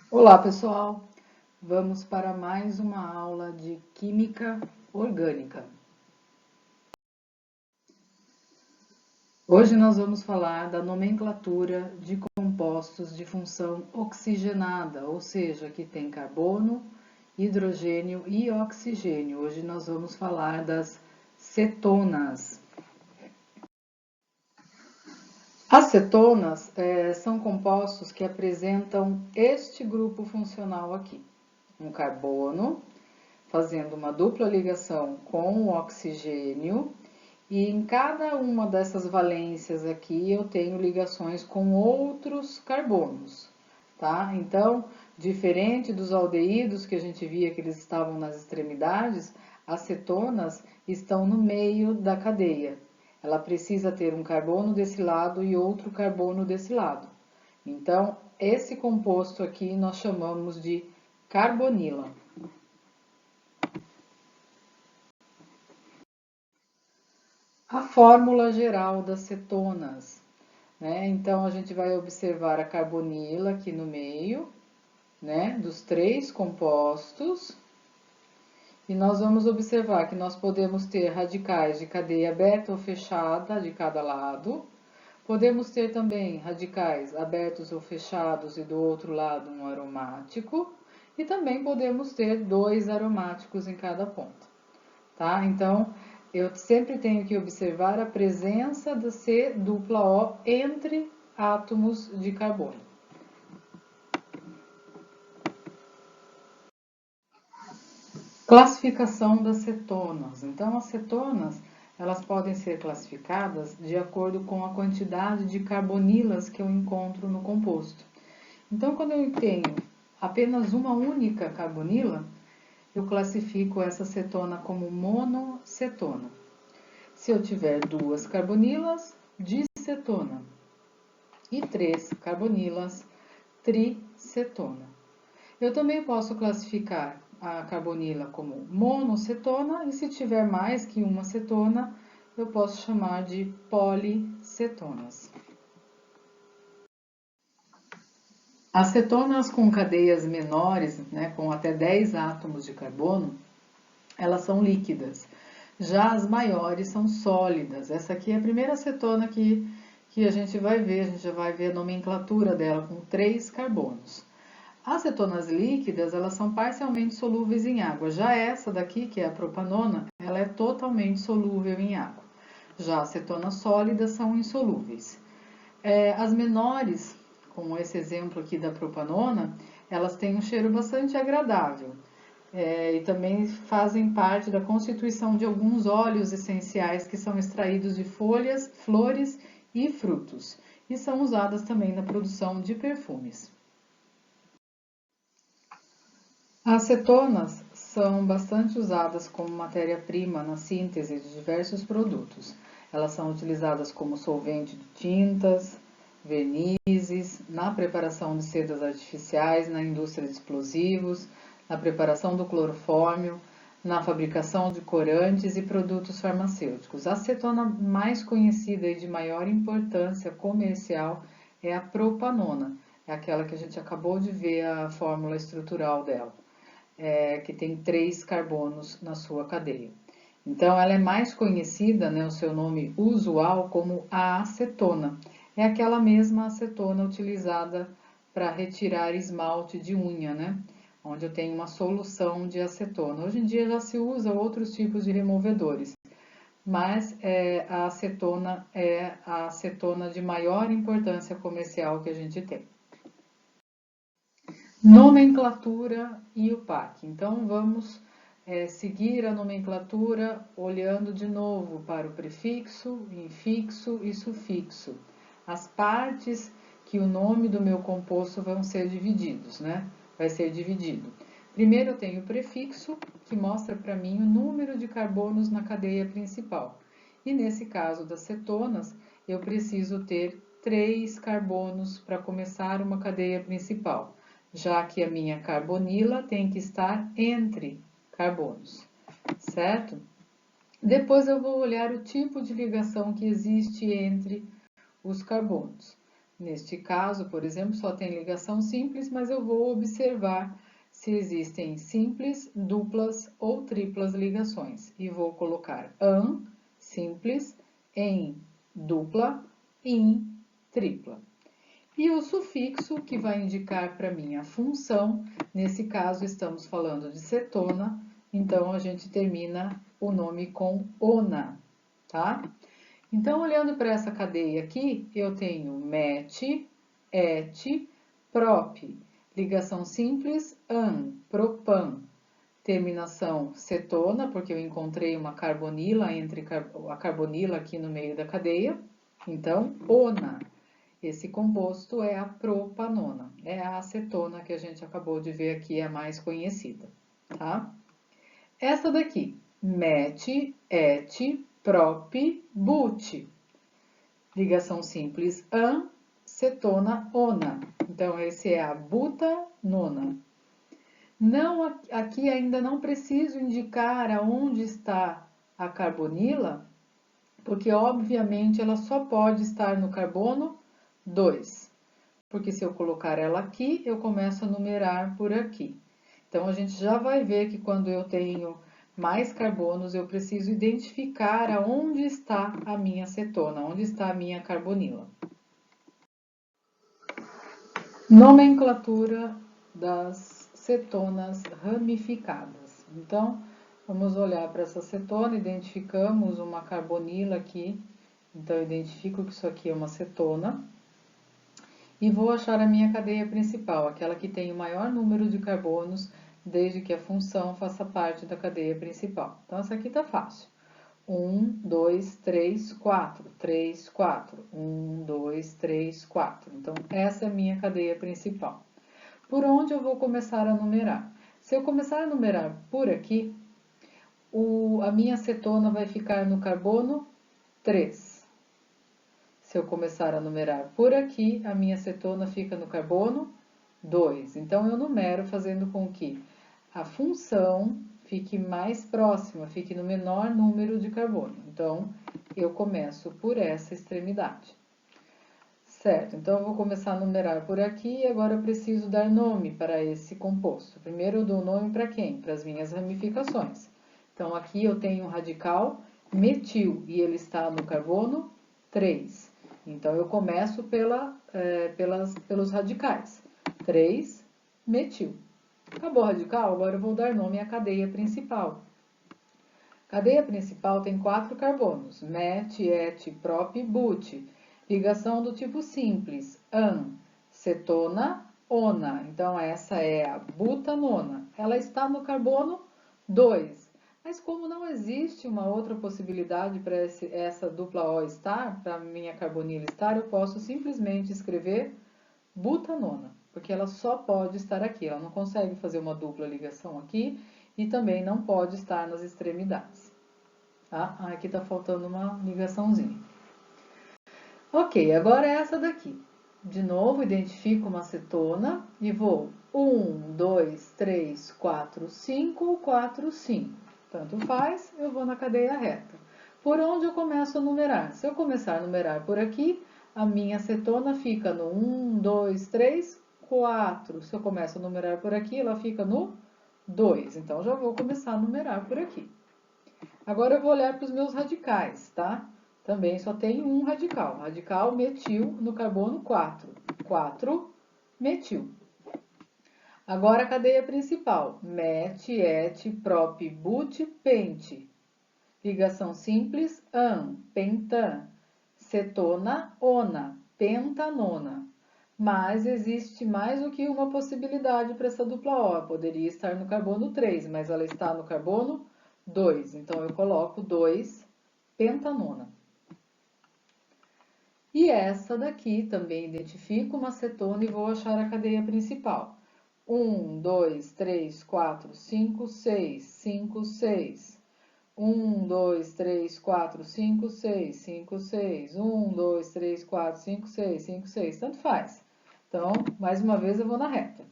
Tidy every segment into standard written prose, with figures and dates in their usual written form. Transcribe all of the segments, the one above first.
Olá, pessoal! Vamos para mais uma aula de Química Orgânica. Hoje nós vamos falar da nomenclatura de compostos de função oxigenada, ou seja, que tem carbono, hidrogênio e oxigênio. Hoje nós vamos falar das cetonas. As cetonas são compostos que apresentam este grupo funcional aqui: um carbono, fazendo uma dupla ligação com o oxigênio, e em cada uma dessas valências aqui eu tenho ligações com outros carbonos, tá? Então, diferente dos aldeídos que a gente via que eles estavam nas extremidades, as cetonas estão no meio da cadeia. Ela precisa ter um carbono desse lado e outro carbono desse lado. Então, esse composto aqui nós chamamos de carbonila. A fórmula geral das cetonas, né? Então a gente vai observar a carbonila aqui no meio, né, dos três compostos, e nós vamos observar que nós podemos ter radicais de cadeia aberta ou fechada de cada lado. Podemos ter também radicais abertos ou fechados e do outro lado um aromático, e também podemos ter dois aromáticos em cada ponta, tá? Então, eu sempre tenho que observar a presença do C dupla O entre átomos de carbono. Classificação das cetonas. Então, as cetonas, elas podem ser classificadas de acordo com a quantidade de carbonilas que eu encontro no composto. Então, quando eu tenho apenas uma única carbonila, eu classifico essa cetona como monocetona. Se eu tiver duas carbonilas, dicetona, e três carbonilas, tricetona. Eu também posso classificar a carbonila como monocetona, e se tiver mais que uma cetona, eu posso chamar de policetonas. As cetonas com cadeias menores, né, com até 10 átomos de carbono, elas são líquidas. Já as maiores são sólidas. Essa aqui é a primeira cetona que a gente vai ver. A gente já vai ver a nomenclatura dela com 3 carbonos. As cetonas líquidas, elas são parcialmente solúveis em água. Já essa daqui, que é a propanona, ela é totalmente solúvel em água. Já as cetonas sólidas são insolúveis. As menores, como esse exemplo aqui da propanona, elas têm um cheiro bastante agradável. E também fazem parte da constituição de alguns óleos essenciais que são extraídos de folhas, flores e frutos, e são usadas também na produção de perfumes. As cetonas são bastante usadas como matéria-prima na síntese de diversos produtos. Elas são utilizadas como solvente de tintas, vernizes, na preparação de sedas artificiais, na indústria de explosivos, na preparação do clorofórmio, na fabricação de corantes e produtos farmacêuticos. A cetona mais conhecida e de maior importância comercial é a propanona, é aquela que a gente acabou de ver a fórmula estrutural dela, que tem 3 carbonos na sua cadeia. Então, ela é mais conhecida, né, o seu nome usual, como a acetona. É aquela mesma acetona utilizada para retirar esmalte de unha, né? Onde eu tenho uma solução de acetona. Hoje em dia já se usa outros tipos de removedores, mas a acetona é a acetona de maior importância comercial que a gente tem. Nomenclatura e o PAC. Então, vamos seguir a nomenclatura olhando de novo para o prefixo, infixo e sufixo. As partes que o nome do meu composto vão ser divididos, né? Vai ser dividido. Primeiro eu tenho o prefixo, que mostra para mim o número de carbonos na cadeia principal. E nesse caso das cetonas, eu preciso ter 3 carbonos para começar uma cadeia principal, já que a minha carbonila tem que estar entre carbonos, certo? Depois eu vou olhar o tipo de ligação que existe entre os carbonos. Neste caso, por exemplo, só tem ligação simples, mas eu vou observar se existem simples, duplas ou triplas ligações. E vou colocar an, simples, em, dupla, in, tripla. E o sufixo que vai indicar para mim a função, nesse caso estamos falando de cetona, então a gente termina o nome com ona, tá? Então, olhando para essa cadeia aqui, eu tenho met, et, prop, ligação simples, an, propan, terminação cetona, porque eu encontrei uma carbonila entre a carbonila aqui no meio da cadeia, então, ona. Esse composto é a propanona, é a acetona que a gente acabou de ver aqui, é a mais conhecida, tá? Essa daqui, met, et, prop, but. Ligação simples an, cetona, ona. Então, esse é a butanona. Não, aqui ainda não preciso indicar aonde está a carbonila, porque obviamente ela só pode estar no carbono 2. Porque se eu colocar ela aqui, eu começo a numerar por aqui. Então, a gente já vai ver que quando eu tenho mais carbonos, eu preciso identificar aonde está a minha cetona, onde está a minha carbonila. Nomenclatura das cetonas ramificadas. Então, vamos olhar para essa cetona, identificamos uma carbonila aqui. Então, eu identifico que isso aqui é uma cetona. E vou achar a minha cadeia principal, aquela que tem o maior número de carbonos, desde que a função faça parte da cadeia principal. Então, essa aqui tá fácil. 1, 2, 3, 4. 3, 4. 1, 2, 3, 4. Então, essa é a minha cadeia principal. Por onde eu vou começar a numerar? Se eu começar a numerar por aqui, a minha cetona vai ficar no carbono 3. Se eu começar a numerar por aqui, a minha cetona fica no carbono 2. Então, eu numero fazendo com que a função fique mais próxima, fique no menor número de carbono. Então, eu começo por essa extremidade. Certo, então eu vou começar a numerar por aqui e agora eu preciso dar nome para esse composto. Primeiro eu dou nome para quem? Para as minhas ramificações. Então, aqui eu tenho um radical metil e ele está no carbono 3. Então, eu começo pelos radicais. 3, metil. Acabou o radical, agora eu vou dar nome à cadeia principal. Cadeia principal tem 4 carbonos, met, et, prop, but. Ligação do tipo simples, an, cetona, ona. Então, essa é a butanona. Ela está no carbono 2. Mas como não existe uma outra possibilidade para essa dupla O estar, para a minha carbonila estar, eu posso simplesmente escrever butanona, porque ela só pode estar aqui, ela não consegue fazer uma dupla ligação aqui e também não pode estar nas extremidades. Tá? Aqui está faltando uma ligaçãozinha. Ok, agora é essa daqui. De novo, identifico uma cetona e vou 1, 2, 3, 4, 5, 4, 5. Tanto faz, eu vou na cadeia reta. Por onde eu começo a numerar? Se eu começar a numerar por aqui, a minha cetona fica no 1, 2, 3, 4. Se eu começo a numerar por aqui, ela fica no 2. Então, já vou começar a numerar por aqui. Agora eu vou olhar para os meus radicais, tá? Também só tem um radical. Radical metil no carbono 4. 4 metil. Agora a cadeia principal. Met, et, prop, but, pente. Ligação simples, an, pentan. Cetona, ona, pentanona. Mas existe mais do que uma possibilidade para essa dupla O. Poderia estar no carbono 3, mas ela está no carbono 2. Então, eu coloco 2, pentanona. E essa daqui também identifico uma cetona e vou achar a cadeia principal. 1, 2, 3, 4, 5, 6, 5, 6. 1, 2, 3, 4, 5, 6, 5, 6. 1, 2, 3, 4, 5, 6, 5, 6. Tanto faz. Então, mais uma vez eu vou na reta.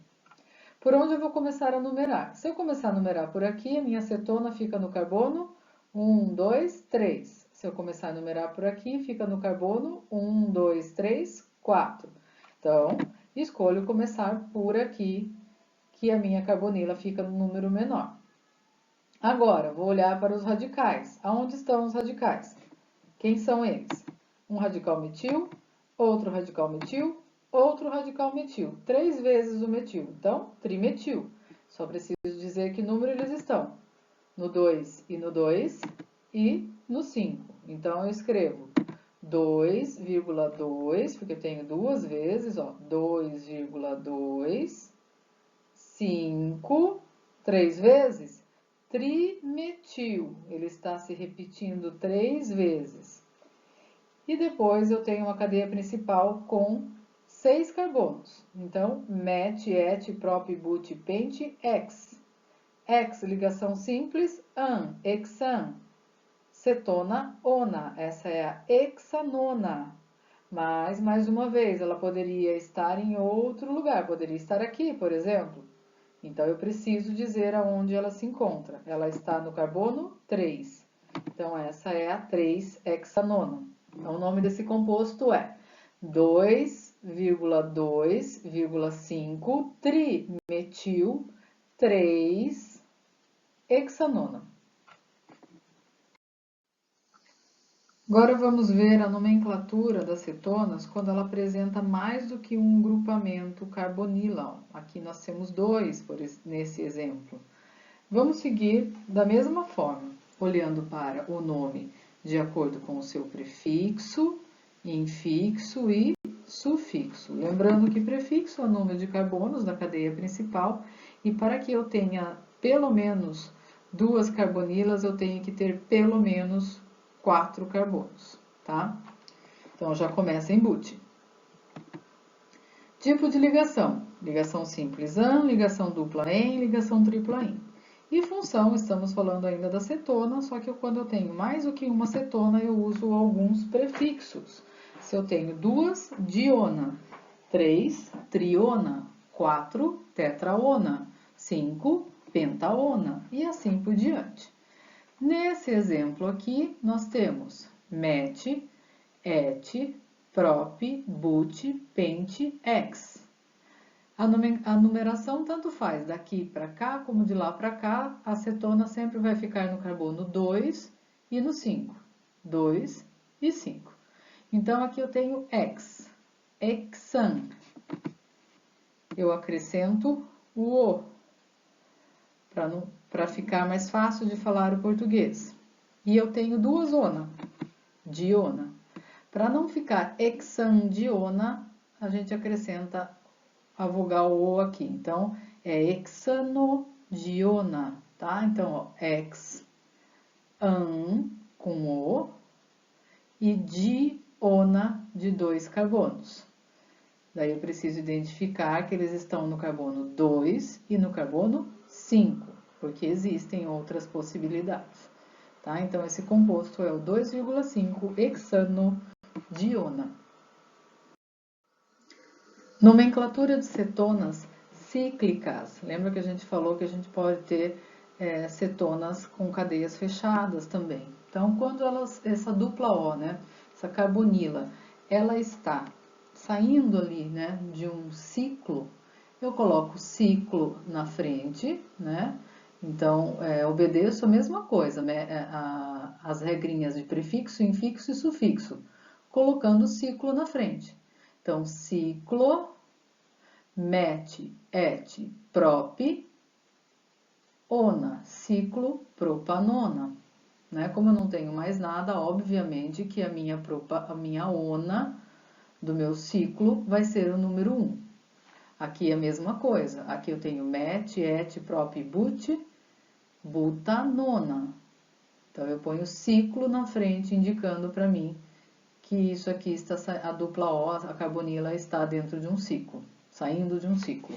Por onde eu vou começar a numerar? Se eu começar a numerar por aqui, a minha cetona fica no carbono 1, 2, 3. Se eu começar a numerar por aqui, fica no carbono 1, 2, 3, 4. Então, escolho começar por aqui, que a minha carbonila fica no número menor. Agora, vou olhar para os radicais. Aonde estão os radicais? Quem são eles? Um radical metil, outro radical metil, outro radical metil. 3 vezes o metil. Então, trimetil. Só preciso dizer que número eles estão. No 2 e no 2 e no 5. Então, eu escrevo 2,2, porque eu tenho duas vezes, ó, 2,2, 5, 3 vezes, trimetil. Ele está se repetindo 3 vezes. E depois eu tenho uma cadeia principal com 6 carbonos. Então, met, et, prop, but, pent, ex. Ex, ligação simples, an, hexan. Cetona, ona. Essa é a hexanona. Mas, mais uma vez, ela poderia estar em outro lugar. Poderia estar aqui, por exemplo. Então, eu preciso dizer aonde ela se encontra. Ela está no carbono 3. Então, essa é a 3-hexanona. Então, o nome desse composto é 2,2,5 trimetil 3-hexanona. Agora vamos ver a nomenclatura das cetonas quando ela apresenta mais do que um grupamento carbonila. Aqui nós temos 2 nesse exemplo. Vamos seguir da mesma forma, olhando para o nome de acordo com o seu prefixo, infixo e sufixo. Lembrando que prefixo é o número de carbonos da cadeia principal e para que eu tenha pelo menos 2 carbonilas, eu tenho que ter pelo menos 4 carbonos, tá? Então, já começa em but. Tipo de ligação. Ligação simples AN, ligação dupla EN, ligação tripla IN. E função, estamos falando ainda da cetona, só que quando eu tenho mais do que uma cetona, eu uso alguns prefixos. Se eu tenho 2, diona, 3, triona, 4, tetraona, 5, pentaona e assim por diante. Nesse exemplo aqui, nós temos met, et, prop, but, pent, ex. A numeração tanto faz daqui para cá como de lá para cá, a cetona sempre vai ficar no carbono 2 e no 5. 2 e 5. Então, aqui eu tenho ex, hexan. Eu acrescento o O, para ficar mais fácil de falar o português. E eu tenho 2 ona, diona. Para não ficar hexandiona, a gente acrescenta a vogal O aqui. Então, é hexanodiona, tá? Então, ó, ex, an, com O, e diona, de 2 carbonos. Daí eu preciso identificar que eles estão no carbono 2 e no carbono 5, porque existem outras possibilidades. Tá? Então, esse composto é o 2,5 hexanodiona. Nomenclatura de cetonas cíclicas. Lembra que a gente falou que a gente pode ter cetonas com cadeias fechadas também. Então, quando essa dupla O, né, essa carbonila, ela está saindo ali, né, de um ciclo, eu coloco ciclo na frente, né? Então, obedeço a mesma coisa, né, as regrinhas de prefixo, infixo e sufixo, colocando ciclo na frente. Então, ciclo, met, et, prop, ona, ciclo, propanona. Né? Como eu não tenho mais nada, obviamente que a minha ona do meu ciclo vai ser o número 1. Aqui é a mesma coisa. Aqui eu tenho met, et, prop, but, butanona. Então, eu ponho ciclo na frente, indicando para mim que isso aqui está, a dupla O, a carbonila, está dentro de um ciclo, saindo de um ciclo.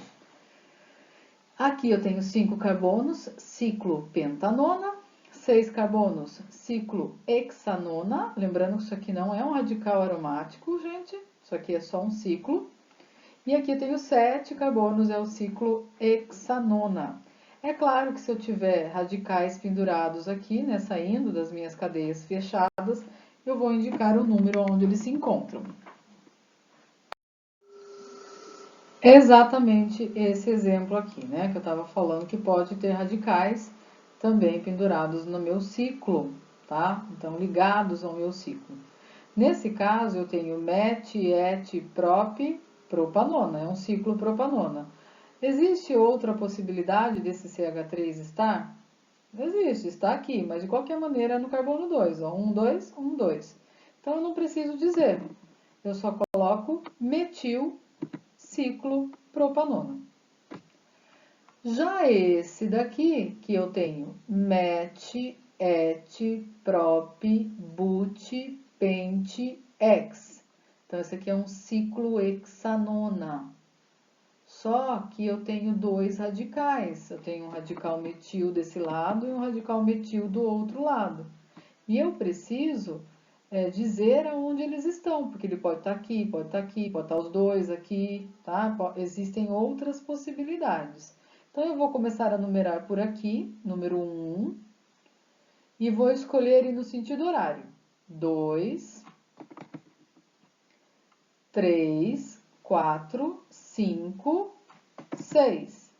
Aqui eu tenho 5 carbonos, ciclo pentanona, 6 carbonos, ciclo hexanona. Lembrando que isso aqui não é um radical aromático, gente. Isso aqui é só um ciclo. E aqui eu tenho 7 carbonos, é o ciclo hexanona. É claro que se eu tiver radicais pendurados aqui, né, saindo das minhas cadeias fechadas, eu vou indicar o número onde eles se encontram. Exatamente esse exemplo aqui, né? Que eu estava falando que pode ter radicais também pendurados no meu ciclo, tá? Então, ligados ao meu ciclo. Nesse caso, eu tenho met, et, prop, propanona, é um ciclo propanona. Existe outra possibilidade desse CH3 estar? Existe, está aqui, mas de qualquer maneira é no carbono 2, ó, 1, 2, 1, 2. Então, eu não preciso dizer, eu só coloco metil ciclo propanona. Já esse daqui, que eu tenho met, et, prop, but, pent, ex. Então, esse aqui é um ciclo hexanona. Só que eu tenho dois radicais. Eu tenho um radical metil desse lado e um radical metil do outro lado. E eu preciso dizer aonde eles estão, porque ele pode estar aqui, pode estar aqui, pode estar os dois aqui, tá? Existem outras possibilidades. Então, eu vou começar a numerar por aqui, número 1, e vou escolher ir no sentido horário. 2, 3, 4, 5, 6.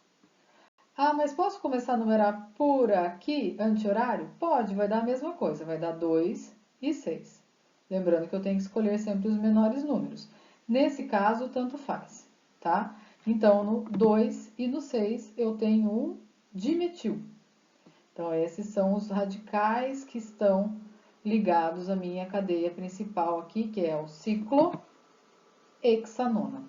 Ah, mas posso começar a numerar por aqui, anti-horário? Pode, vai dar a mesma coisa, vai dar 2 e 6. Lembrando que eu tenho que escolher sempre os menores números. Nesse caso, tanto faz, tá? Então, no 2 e no 6 eu tenho um dimetil. Então, esses são os radicais que estão ligados à minha cadeia principal aqui, que é o ciclo hexanona,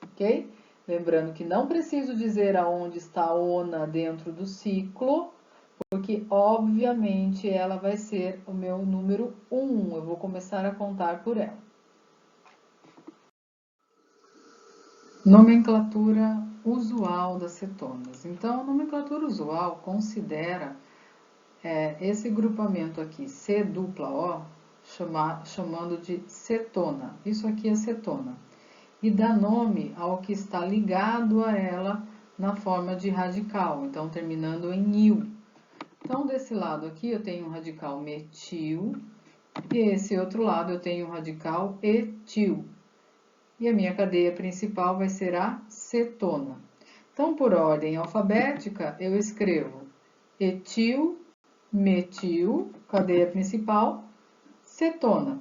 ok? Lembrando que não preciso dizer aonde está a ona dentro do ciclo, porque obviamente ela vai ser o meu número 1, eu vou começar a contar por ela. Nomenclatura usual das cetonas. Então, a nomenclatura usual considera esse grupamento aqui, C dupla O, chamando de cetona. Isso aqui é cetona. E dá nome ao que está ligado a ela na forma de radical, então terminando em il. Então, desse lado aqui eu tenho um radical metil, e esse outro lado eu tenho um radical etil. E a minha cadeia principal vai ser a cetona. Então, por ordem alfabética, eu escrevo etil, metil, cadeia principal, cetona.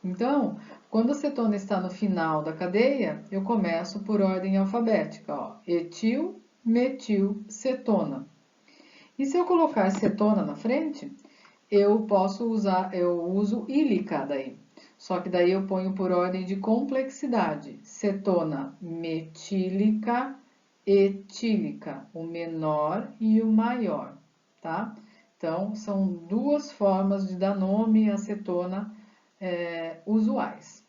Então, quando a cetona está no final da cadeia, eu começo por ordem alfabética, ó, etil, metil, cetona. E se eu colocar cetona na frente, eu uso ílica daí. Só que daí eu ponho por ordem de complexidade. Cetona metílica, etílica, o menor e o maior, tá? Então, são duas formas de dar nome à cetona usuais.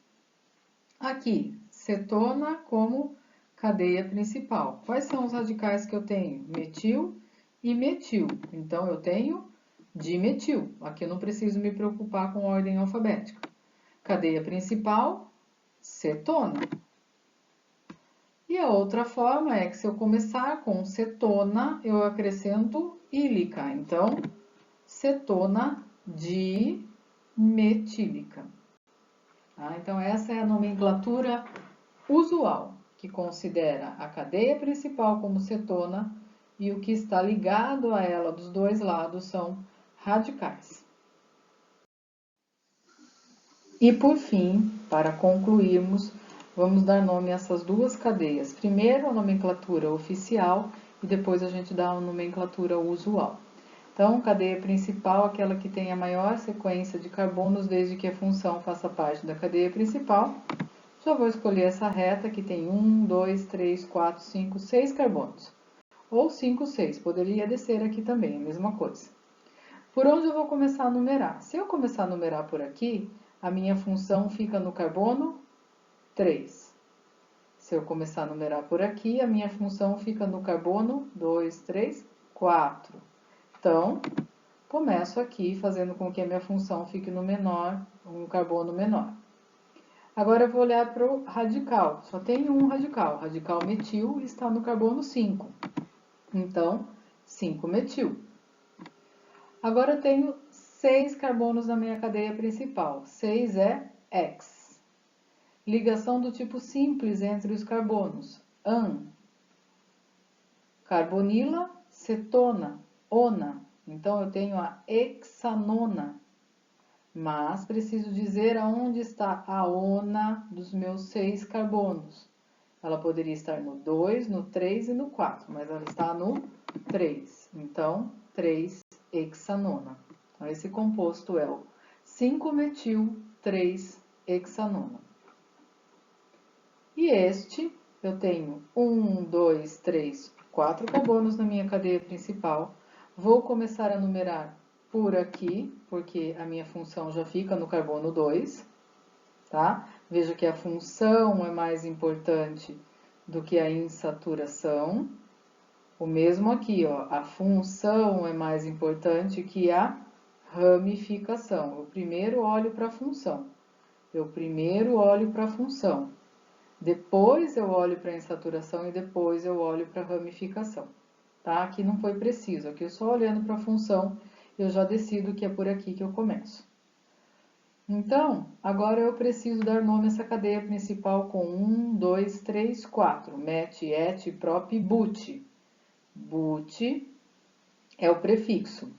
Aqui, cetona como cadeia principal. Quais são os radicais que eu tenho? Metil e metil. Então, eu tenho dimetil. Aqui eu não preciso me preocupar com ordem alfabética. Cadeia principal, cetona. E a outra forma é que se eu começar com cetona, eu acrescento ílica. Então, cetona dimetílica. Tá? Então, essa é a nomenclatura usual, que considera a cadeia principal como cetona e o que está ligado a ela dos dois lados são radicais. E por fim, para concluirmos, vamos dar nome a essas duas cadeias. Primeiro a nomenclatura oficial e depois a gente dá a nomenclatura usual. Então, cadeia principal, aquela que tem a maior sequência de carbonos desde que a função faça parte da cadeia principal. Já vou escolher essa reta que tem 1, 2, 3, 4, 5, 6 carbonos. Ou 5, 6, poderia descer aqui também, a mesma coisa. Por onde eu vou começar a numerar? Se eu começar a numerar por aqui, a minha função fica no carbono 3. Se eu começar a numerar por aqui, a minha função fica no carbono 2, 3, 4. Então, começo aqui fazendo com que a minha função fique no menor, um carbono menor. Agora eu vou olhar para o radical. Só tem um radical. Radical metil está no carbono 5. Então, 5 metil. Agora eu tenho 6 carbonos na minha cadeia principal. 6 é X. Ligação do tipo simples entre os carbonos. an. Carbonila, cetona, ona. Então, eu tenho a hexanona. Mas preciso dizer aonde está a ona dos meus 6 carbonos. Ela poderia estar no 2, no 3 e no 4, mas ela está no 3. Então, 3-hexanona. Então, esse composto é o 5-metil-3-hexanona. E este, eu tenho 1, 2, 3, 4 carbonos na minha cadeia principal. Vou começar a numerar por aqui, porque a minha função já fica no carbono 2, tá? Veja que a função é mais importante do que a insaturação. O mesmo aqui, ó, a função é mais importante que a ramificação. Eu primeiro olho para a função. Depois eu olho para a insaturação e depois eu olho para a ramificação. Tá? Aqui não foi preciso, aqui eu só olhando para a função, eu já decido que é por aqui que eu começo. Então, agora eu preciso dar nome a essa cadeia principal com 1, 2, 3, 4. Met, et, prop e but. But é o prefixo.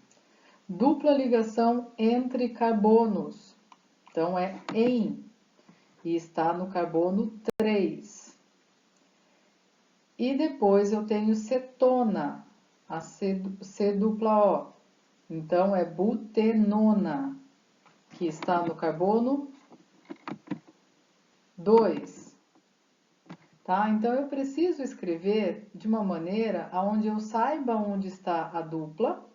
Dupla ligação entre carbonos. Então, é em. E está no carbono 3. E depois eu tenho cetona, a C dupla O. Então, é butenona, que está no carbono 2. Tá? Então, eu preciso escrever de uma maneira onde eu saiba onde está a dupla.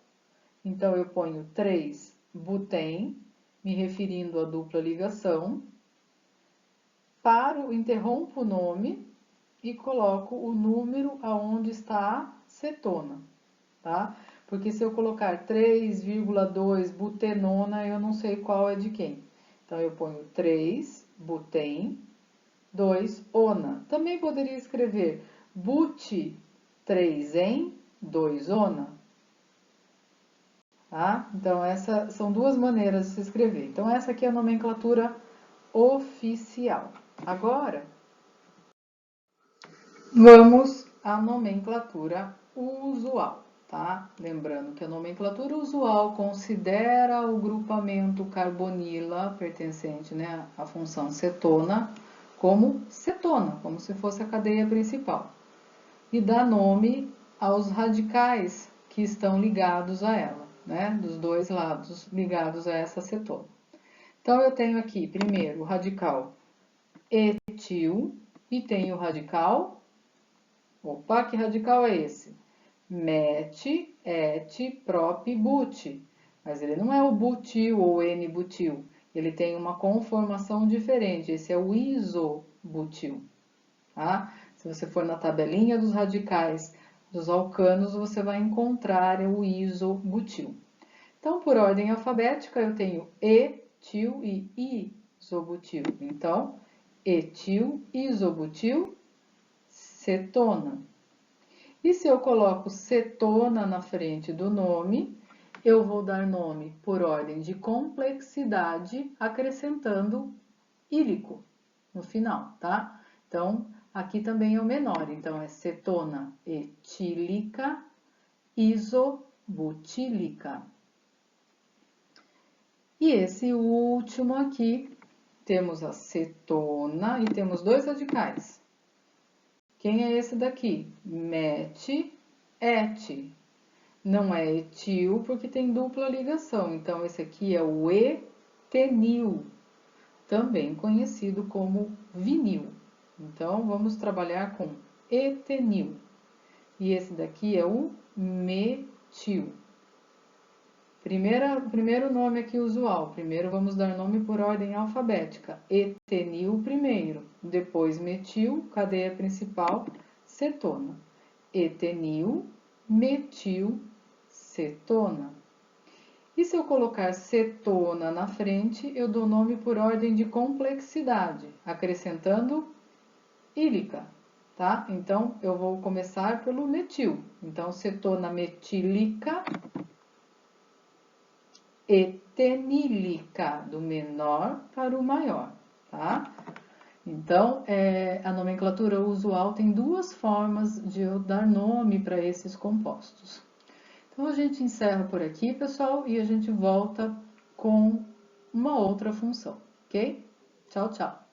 Então, eu ponho 3-butém, me referindo à dupla ligação. Paro, interrompo o nome e coloco o número aonde está a cetona, tá? Porque se eu colocar 3,2 butenona, eu não sei qual é de quem. Então, eu ponho 3-butém, 2-ona. Também poderia escrever but 3-en, 2-ona. Tá? Então, essas são duas maneiras de se escrever. Então, essa aqui é a nomenclatura oficial. Agora, vamos à nomenclatura usual, tá? Lembrando que a nomenclatura usual considera o grupamento carbonila pertencente, né, à função cetona como cetona, como se fosse a cadeia principal. E dá nome aos radicais que estão ligados a ela, né, dos dois lados ligados a essa cetona. Então, eu tenho aqui, primeiro, o radical etil e tenho o radical... Opa, que radical é esse? Met, et, prop, but. Mas ele não é o butil ou N-butil. Ele tem uma conformação diferente. Esse é o isobutil. Tá? Se você for na tabelinha dos radicais dos alcanos, você vai encontrar o isobutil. Então, por ordem alfabética, eu tenho etil e isobutil. Então, etil, isobutil, cetona. E se eu coloco cetona na frente do nome, eu vou dar nome por ordem de complexidade, acrescentando ílico no final, tá? Então, aqui também é o menor. Então, é cetona etílica, isobutílica. E esse último aqui, temos a cetona e temos dois radicais. Quem é esse daqui? Met, et. Não é etil porque tem dupla ligação. Então, esse aqui é o etenil, também conhecido como vinil. Então, vamos trabalhar com etenil. E esse daqui é o metil. Primeiro nome aqui usual. Primeiro vamos dar nome por ordem alfabética. Etenil primeiro, depois metil, cadeia principal, cetona. Etenil, metil, cetona. E se eu colocar cetona na frente, eu dou nome por ordem de complexidade, acrescentando ílica, tá? Então, eu vou começar pelo metil. Então, cetona metílica, etenílica, do menor para o maior, tá? Então, a nomenclatura usual tem duas formas de eu dar nome para esses compostos. Então, a gente encerra por aqui, pessoal, e a gente volta com uma outra função, ok? Tchau, tchau!